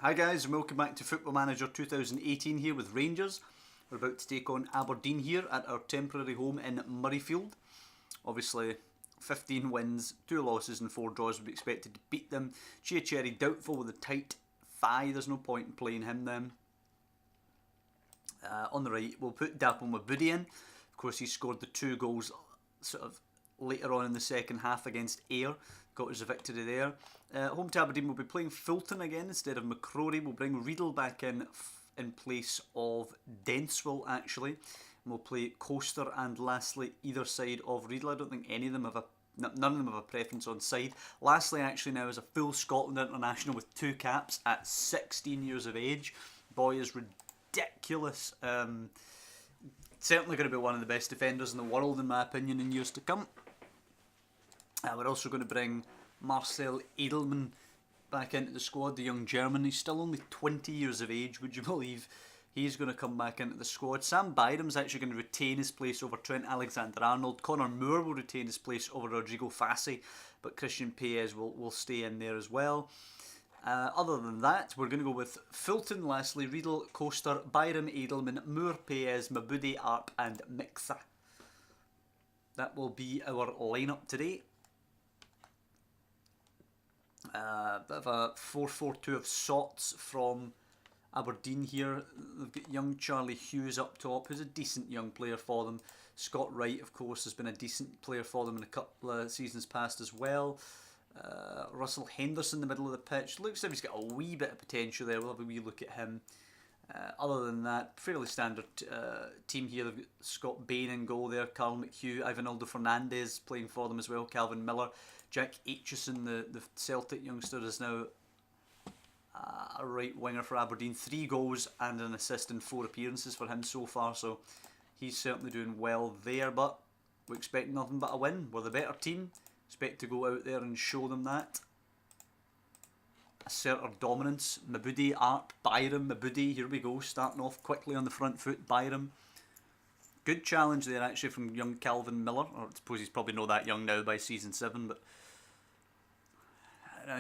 Hi guys, and welcome back to Football Manager 2018 here with Rangers. We're about to take on Aberdeen here at our temporary home in Murrayfield. Obviously, 15 wins, 2 losses and 4 draws would be expected to beat them. Chia Cherry doubtful with a tight thigh, there's no point in playing him then. On the right, we'll put Dapple Mabudi in. Of course, he scored the 2 goals sort of later on in the second half against Ayr. Got us a victory there. Home to Aberdeen, we'll be playing Fulton again instead of McCrory. We'll bring Riedel back in place of Denswell actually. And we'll play Coaster and Lastly either side of Riedel. I don't think any of them have none of them have a preference on side. Lastly actually now is a full Scotland international with 2 caps at 16 years of age. Boy is ridiculous. Certainly going to be one of the best defenders in the world in my opinion in years to come. We're also going to bring Marcel Edelman back into the squad, the young German. He's still only 20 years of age, would you believe? He's going to come back into the squad. Sam Byram's actually going to retain his place over Trent Alexander-Arnold. Connor Moore will retain his place over Rodrigo Fassi, but Christian Paez will stay in there as well. Other than that, we're going to go with Fulton, Lastly, Riedel, Coaster, Byram, Edelman, Moore, Paez, Mabudi, Arp and Mixa. That will be our lineup today. Bit of a 4-4-2 of sorts from Aberdeen here. They've got young Charlie Hughes up top, who's a decent young player for them. Scott Wright, of course, has been a decent player for them in a couple of seasons past as well. Russell Henderson in the middle of the pitch. Looks like he's got a wee bit of potential there. We'll have a wee look at him. Other than that, fairly standard team here. They've got Scott Bain in goal there, Carl McHugh, Ivanildo Fernandez playing for them as well, Calvin Miller. Jack Aitchison, the Celtic youngster, is now a right winger for Aberdeen. 3 goals and an assist in 4 appearances for him so far, so he's certainly doing well there, but we expect nothing but a win. We're the better team. Expect to go out there and show them that. Assert our dominance. Mabudi, Arp, Byram, Mabudi, here we go, starting off quickly on the front foot. Byram. Good challenge there actually from young Calvin Miller, or I suppose he's probably not that young now by season 7, but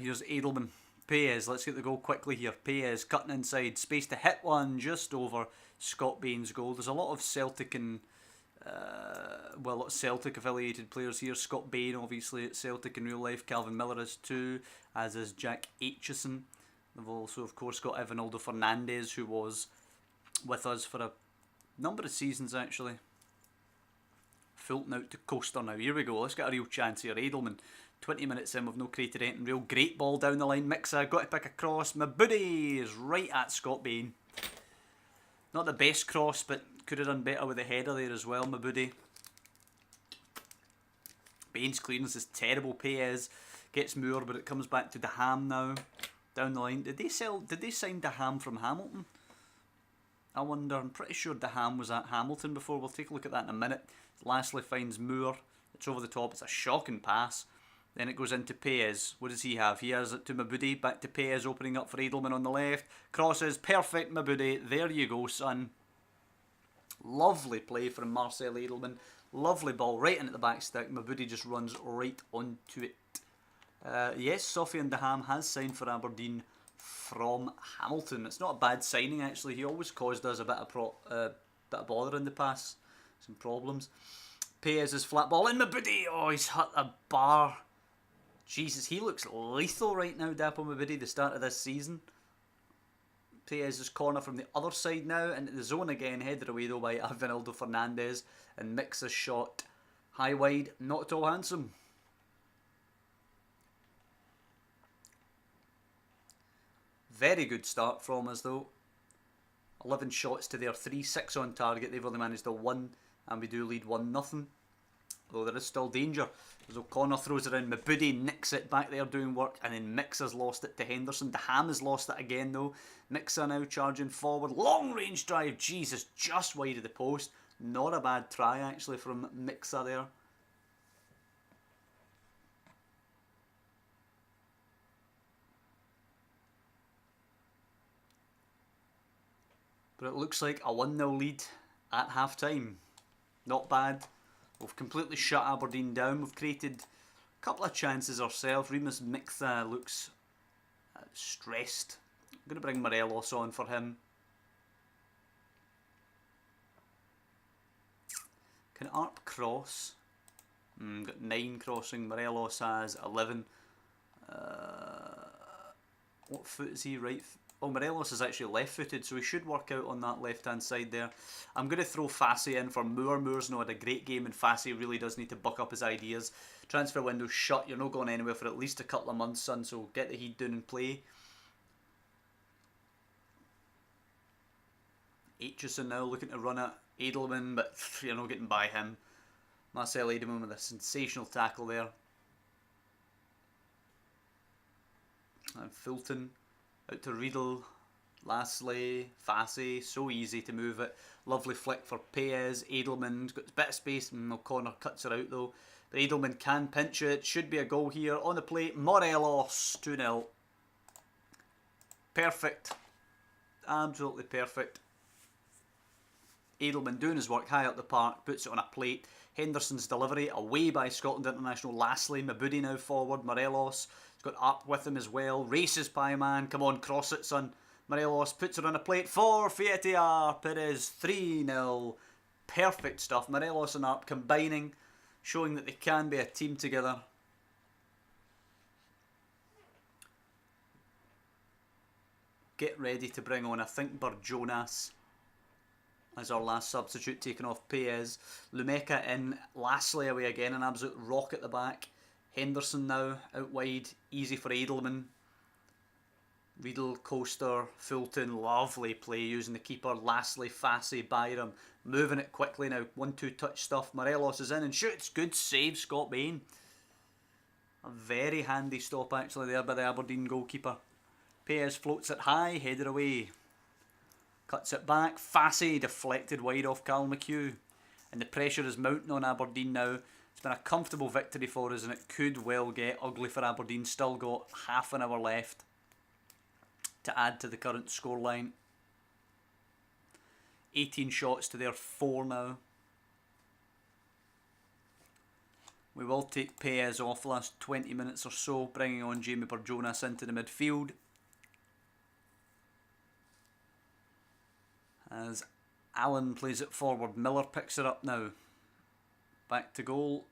here's Edelman. Paez, let's get the goal quickly here. Paez cutting inside, space to hit one just over Scott Bain's goal. There's a lot of Celtic and a lot of Celtic affiliated players here. Scott Bain obviously at Celtic in real life. Calvin Miller is too, as is Jack Aitchison. They've also of course got Ivanildo Fernandez, who was with us for a number of seasons actually. Fulton out to Coaster now. Here we go. Let's get a real chance here. Edelman. 20 minutes in, we've no created anything real. Great ball down the line. Mixa got to pick a cross. Mabudi is right at Scott Bain. Not the best cross, but could have done better with the header there as well. Mabudi. Bain's clearance is terrible. Paez gets Moore, but it comes back to Daham now. Down the line. Did they sign Daham from Hamilton? I wonder. I'm pretty sure Daham was at Hamilton before. We'll take a look at that in a minute. Lastly finds Moore. It's over the top. It's a shocking pass. Then it goes into Paez. What does he have? He has it to Mabudi. Back to Paez, opening up for Edelman on the left. Crosses. Perfect, Mabudi. There you go, son. Lovely play from Marcel Edelman. Lovely ball right into the back stick. Mabudi just runs right onto it. Yes, Sofian Daham has signed for Aberdeen from Hamilton. It's not a bad signing actually. He always caused us a bit of bother in the past. Some problems. Paez's flat ball in. Mabudi. Oh, he's hit a bar. Jesus, he looks lethal right now, Dapo Mabudi, the start of this season. Paez's corner from the other side now, into the zone again, headed away though by Avinaldo Fernandez, and Mixa's shot high wide, not at all handsome. Very good start from us though. 11 shots to their 3, 6 on target. They've only managed a 1, and we do lead 1-0. Though there is still danger. As O'Connor throws it in, Mabudi nicks it back there doing work, and then Mixa's lost it to Henderson. Daham has lost it again though. Mixa now charging forward. Long range drive. Jesus, just wide of the post. Not a bad try actually from Mixa there. But it looks like a 1-0 lead at half time. Not bad. We've completely shut Aberdeen down. We've created a couple of chances ourselves. Remus Mixa looks stressed I'm going to bring Morelos on for him. Can Arp cross? Got 9 crossing. Morelos has 11. What foot is he? Right? Oh, Morelos is actually left-footed, so he should work out on that left-hand side there. I'm going to throw Fassi in for Moore. Moore's not had a great game, and Fassi really does need to buck up his ideas. Transfer window's shut. You're not going anywhere for at least a couple of months, son, so get the heat down and play. Aitchison now looking to run at Edelman, but you're not getting by him. Marcel Edelman with a sensational tackle there. And Fulton out to Riedel, Lastly, Fassi, so easy to move it. Lovely flick for Paez. Edelman's got a bit of space, and O'Connor cuts her out though. But Edelman can pinch it. Should be a goal here on the plate. Morelos, 2-0. Perfect. Absolutely perfect. Edelman doing his work high up the park, puts it on a plate. Henderson's delivery away by Scotland International. Lastly, Mabudi now forward. Morelos has got up with him as well. Races by man. Come on, cross it, son. Morelos puts it on a plate for Fiete Arp. It is 3-0. Perfect stuff. Morelos and Arp combining, showing that they can be a team together. Get ready to bring on, I think, Burjonas as our last substitute, taking off Paez. Lumeka in, Lastly away again, an absolute rock at the back. Henderson now out wide, easy for Edelman. Riedel, Coaster, Fulton, lovely play using the keeper. Lastly, Fassi, Byram, moving it quickly now. 1-2 touch stuff. Morelos is in and shoots. Good save, Scott Bain. A very handy stop actually there by the Aberdeen goalkeeper. Paez floats it high, headed away. Cuts it back. Fassi deflected wide off Carl McHugh. And the pressure is mounting on Aberdeen now. It's been a comfortable victory for us, and it could well get ugly for Aberdeen. Still got half an hour left to add to the current scoreline. 18 shots to their 4 now. We will take Paez off the last 20 minutes or so, bringing on Jamie Burjonas into the midfield. As Allen plays it forward, Miller picks it up now. Back to goal.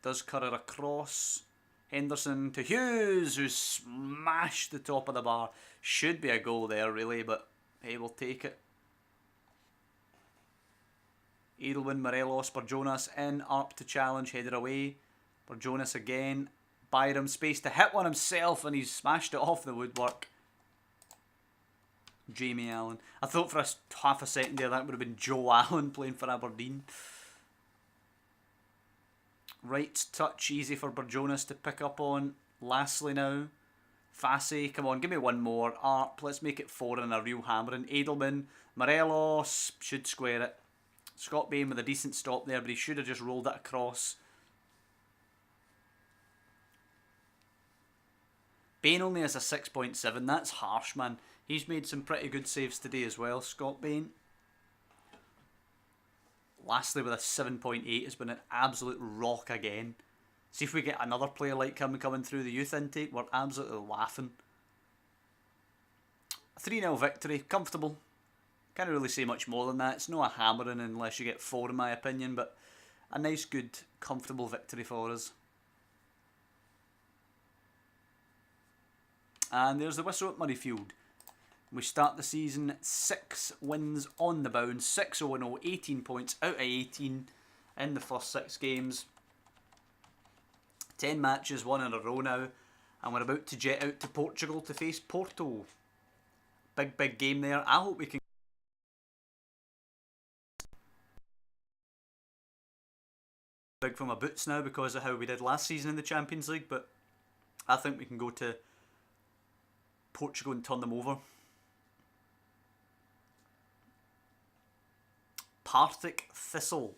Does cut it across. Henderson to Hughes, who smashed the top of the bar. Should be a goal there, really, but hey, we'll take it. Edelman, Morelos, Burjonas in. Arp to challenge, headed away. Burjonas again. Byram space to hit one himself, and he's smashed it off the woodwork. Jamie Allen. I thought for half a second there that would have been Joe Allen playing for Aberdeen. Right touch, easy for Burjonas to pick up on. Lastly now. Fassi, come on, give me one more. Arp, let's make it 4 and a real hammering. Edelman, Morelos, should square it. Scott Bain with a decent stop there, but he should have just rolled it across. Bain only has a 6.7, that's harsh, man. He's made some pretty good saves today as well, Scott Bain. Lastly, with a 7.8, has been an absolute rock again. See if we get another player like him coming through the youth intake. We're absolutely laughing. 3-0 victory. Comfortable. Can't really say much more than that. It's not a hammering unless you get 4 in my opinion, but a nice, good, comfortable victory for us. And there's the whistle at Murrayfield. We start the season 6 wins on the bounce, 6-0-0, 18 points out of 18 in the first 6 games. 10 matches, 1 in a row now, and we're about to jet out to Portugal to face Porto. Big, big game there. I hope we can big from my boots now because of how we did last season in the Champions League, but I think we can go to Portugal and turn them over. Partick Thistle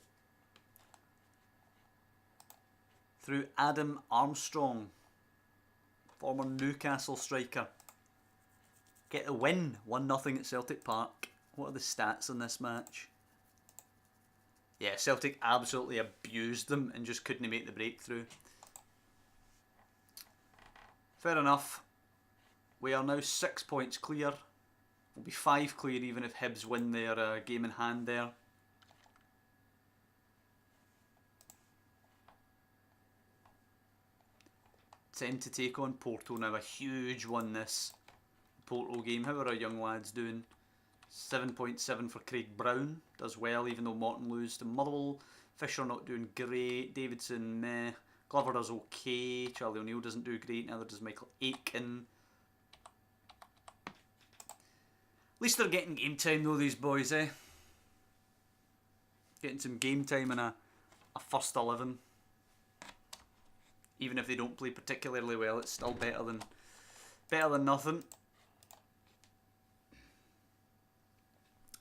through Adam Armstrong, former Newcastle striker. Get the win, 1-0 at Celtic Park. What are the stats in this match? Yeah, Celtic absolutely abused them and just couldn't make the breakthrough. Fair enough. We are now 6 points clear. We'll be 5 clear even if Hibs win their game in hand there. Time to take on Porto now. A huge one this Porto game. How are our young lads doing? 7.7 for Craig Brown. Does well even though Morton lose to Motherwell. Fisher not doing great. Davidson meh. Glover does okay. Charlie O'Neill doesn't do great. Neither does Michael Aitken. At least they're getting game time though, these boys, eh? Getting some game time in a first 11. Even if they don't play particularly well, it's still better than nothing.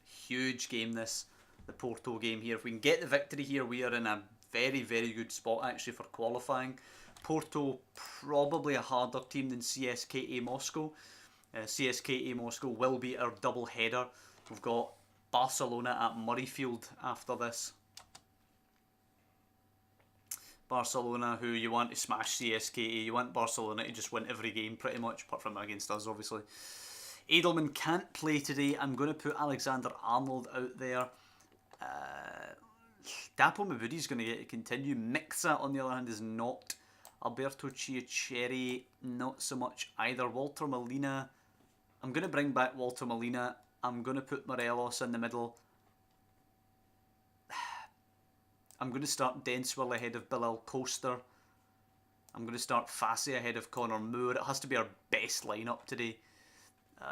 Huge game this, the Porto game here. If we can get the victory here, we are in a very, very good spot actually for qualifying. Porto probably a harder team than CSKA Moscow. CSKA Moscow will be our double header. We've got Barcelona at Murrayfield after this. Barcelona, who you want to smash CSKA. You want Barcelona to just win every game pretty much, apart from against us obviously. Edelman can't play today. I'm going to put Alexander Arnold out there. Dapo Mabudi's going to get to continue. Mixa on the other hand is not. Alberto Chiacheri not so much either. Walter Molina, I'm going to bring back Walter Molina. I'm going to put Morelos in the middle. I'm going to start Denswell ahead of Bilal Coaster. I'm going to start Fassi ahead of Connor Moore. It has to be our best lineup today.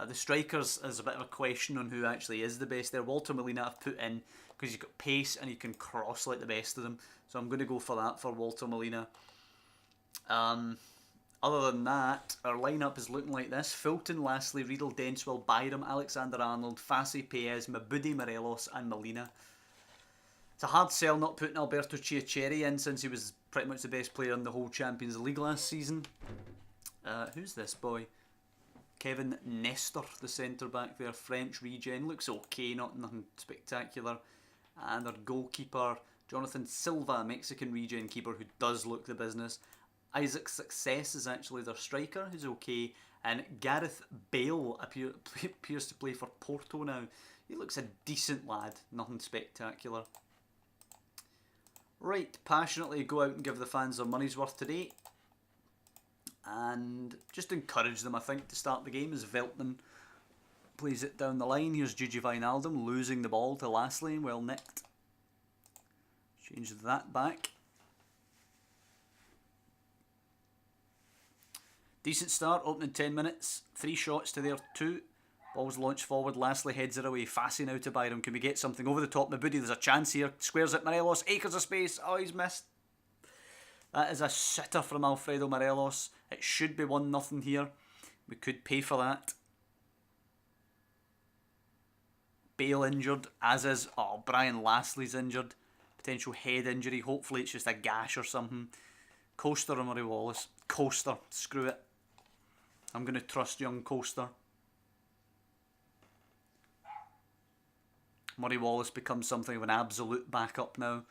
The strikers is a bit of a question on who actually is the best there. Walter Molina I've put in because he's got pace and he can cross like the best of them. So I'm going to go for that for Walter Molina. Other than that, our lineup is looking like this. Fulton, Lastly, Riedel, Denswell, Byram, Alexander Arnold, Fassi, Perez, Mabudi, Morelos and Molina. It's a hard sell not putting Alberto Chiacheri in since he was pretty much the best player in the whole Champions League last season. Who's this boy? Kevin Nestor, the centre-back there. French regen. Looks okay, nothing spectacular. And our goalkeeper, Jonathan Silva, Mexican regen keeper who does look the business. Isaac Success is actually their striker, who's okay. And Gareth Bale appears to play for Porto now. He looks a decent lad, nothing spectacular. Right, passionately go out and give the fans their money's worth today. And just encourage them, I think, to start the game as Veltman plays it down the line. Here's Gigi Wijnaldum losing the ball to Lastly, well nicked. Change that back. Decent start, opening 10 minutes. 3 shots to their 2. Ball's launched forward, Lastly heads it away. Fassi now to Byram. Can we get something over the top? Mabudi, there's a chance here. Squares it, Morelos, acres of space. Oh, he's missed. That is a sitter from Alfredo Morelos. It should be 1-0 here. We could pay for that. Bale injured, as is... Oh, Brian Lastly's injured. Potential head injury. Hopefully it's just a gash or something. Coaster or Murray Wallace? Coaster. Screw it. I'm going to trust young Coaster. Murray Wallace becomes something of an absolute backup now.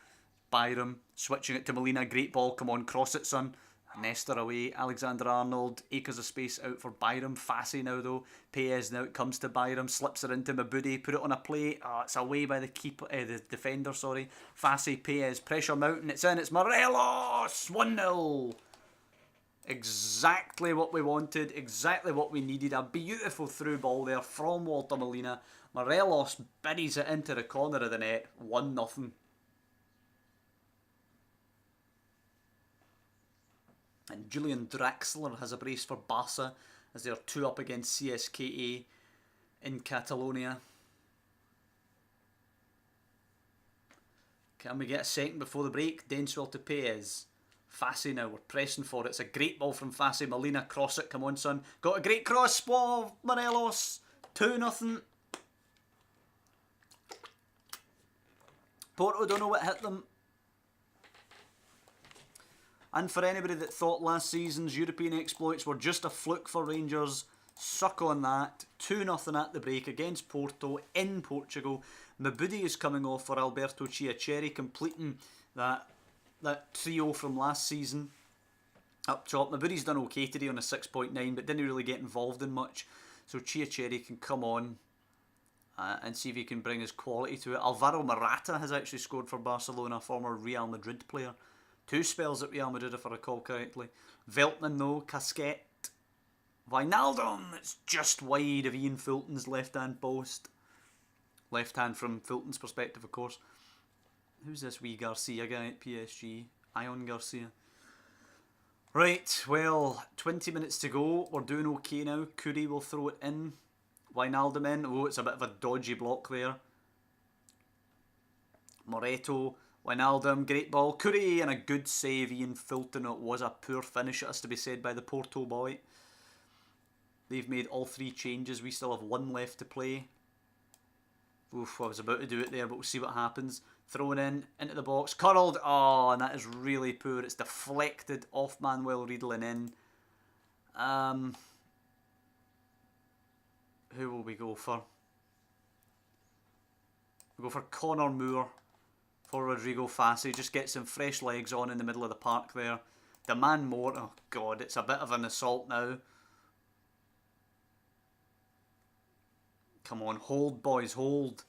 Byram switching it to Molina. Great ball. Come on, cross it, son. Nestor away. Alexander Arnold. Acres of space out for Byram. Fassi now, though. Perez now. It comes to Byram. Slips it into Mabudi. Put it on a plate. Oh, it's away by the keeper, the defender, sorry. Fassi, Perez. Pressure mountain. It's in. It's Morelos. 1-0. Exactly what we wanted. Exactly what we needed. A beautiful through ball there from Walter Molina. Morelos buries it into the corner of the net. 1-0. And Julian Draxler has a brace for Barca as they're 2 up against CSKA in Catalonia. Can we get a second before the break? Denswell to Perez. Fassi now, we're pressing for it. It's a great ball from Fassi. Molina, cross it. Come on, son. Got a great cross. Oh, Morelos. 2-0. Porto don't know what hit them. And for anybody that thought last season's European exploits were just a fluke for Rangers, suck on that. 2-0 at the break against Porto in Portugal. Mabudi is coming off for Alberto Chiacheri, completing that trio from last season. Up top, Maburi's done okay today on a 6.9, but didn't really get involved in much. So Chiacheri can come on and see if he can bring his quality to it. Alvaro Morata has actually scored for Barcelona, former Real Madrid player. 2 spells at Real Madrid, if I recall correctly. Veltman, though, Casquet. Wijnaldum, it's just wide of Ian Fulton's left-hand post. Left hand from Fulton's perspective, of course. Who's this wee Garcia guy at PSG? Ion Garcia. Right, well, 20 minutes to go. We're doing okay now. Curry will throw it in. Wijnaldum in. Oh, it's a bit of a dodgy block there. Moreto, Wijnaldum, great ball. Curry and a good save. Ian Fulton. It was a poor finish, it has to be said, by the Porto boy. They've made all 3 changes. We still have 1 left to play. Oof, I was about to do it there, but we'll see what happens. Thrown in, into the box. Curled. Oh, and that is really poor. It's deflected off Manuel Riedel and in. Who will we go for? We'll go for Connor Moore for Rodrigo Fassi. Just get some fresh legs on in the middle of the park there. Demand more. Oh, God, it's a bit of an assault now. Come on, hold, boys, hold.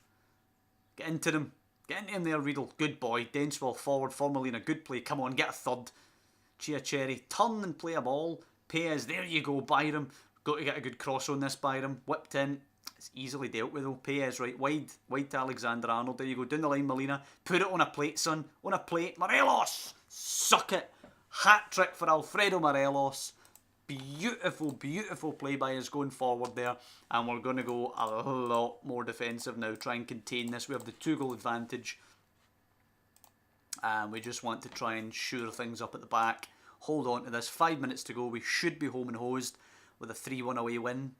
Get into them. Get into him there, Riedel. Good boy. Denswell forward, Formalina. Good play. Come on, get a third. Chiacheri. Turn and play a ball. Payes, there you go, Byram. Got to get a good cross on this, Byram. Whipped in. It's easily dealt with, though. Payes, right, wide to Alexander-Arnold. There you go, down the line, Molina. Put it on a plate, son. On a plate. Morelos! Suck it. Hat-trick for Alfredo Morelos. Beautiful, beautiful play by us going forward there. And we're going to go a lot more defensive now. Try and contain this. We have the 2-goal advantage. And we just want to try and shore things up at the back. Hold on to this. 5 minutes to go. We should be home and hosed with a 3-1 away win.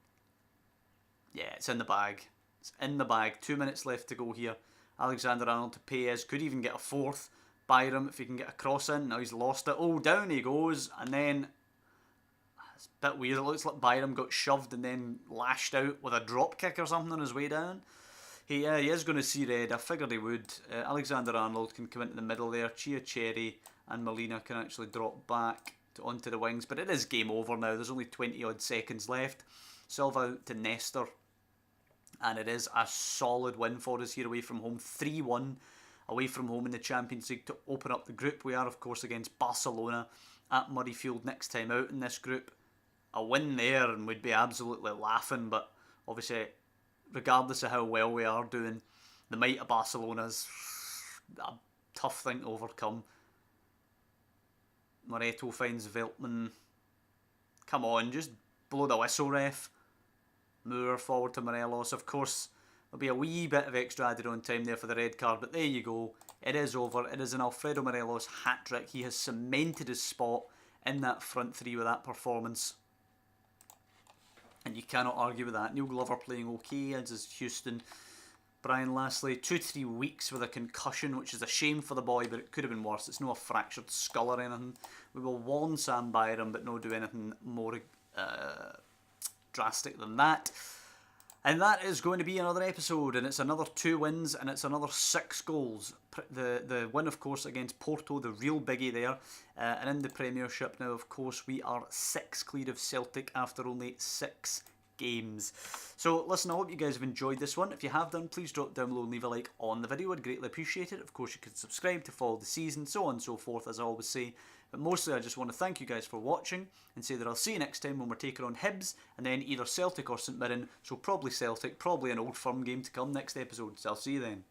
Yeah, it's in the bag. It's in the bag. 2 minutes left to go here. Alexander-Arnold to Payes. Could even get a 4th. Byram, if he can get a cross in. Now he's lost it. Oh, down he goes. And then... it's a bit weird. It looks like Byram got shoved and then lashed out with a drop kick or something on his way down. He is going to see red. I figured he would. Alexander-Arnold can come into the middle there. Chiacheri and Molina can actually drop back onto the wings. But it is game over now. There's only 20 odd seconds left. Silva out to Nestor. And it is a solid win for us here away from home. 3-1 away from home in the Champions League to open up the group. We are, of course, against Barcelona at Murrayfield next time out in this group. A win there and we'd be absolutely laughing, but obviously, regardless of how well we are doing, the might of Barcelona's a tough thing to overcome. Moreto finds Veltman. Come on, just blow the whistle, ref. Moore forward to Morelos. Of course, there'll be a wee bit of extra added on time there for the red card, but there you go. It is over. It is an Alfredo Morelos hat-trick. He has cemented his spot in that front 3 with that performance. And you cannot argue with that. Neil Glover playing okay, as is Houston. Brian Lastly, 2-3 weeks with a concussion, which is a shame for the boy, but it could have been worse. It's not a fractured skull or anything. We will warn Sam Byram, but no do anything more drastic than that. And that is going to be another episode, and it's another 2 wins, and it's another 6 goals. The win, of course, against Porto, the real biggie there. And in the Premiership now, of course, we are 6 clear of Celtic after only 6 games. So, listen, I hope you guys have enjoyed this one. If you have done, please drop down below and leave a like on the video. I'd greatly appreciate it. Of course, you can subscribe to follow the season, so on and so forth, as I always say. But mostly, I just want to thank you guys for watching and say that I'll see you next time when we're taking on Hibs and then either Celtic or St Mirren. So probably Celtic, probably an Old Firm game to come next episode. So I'll see you then.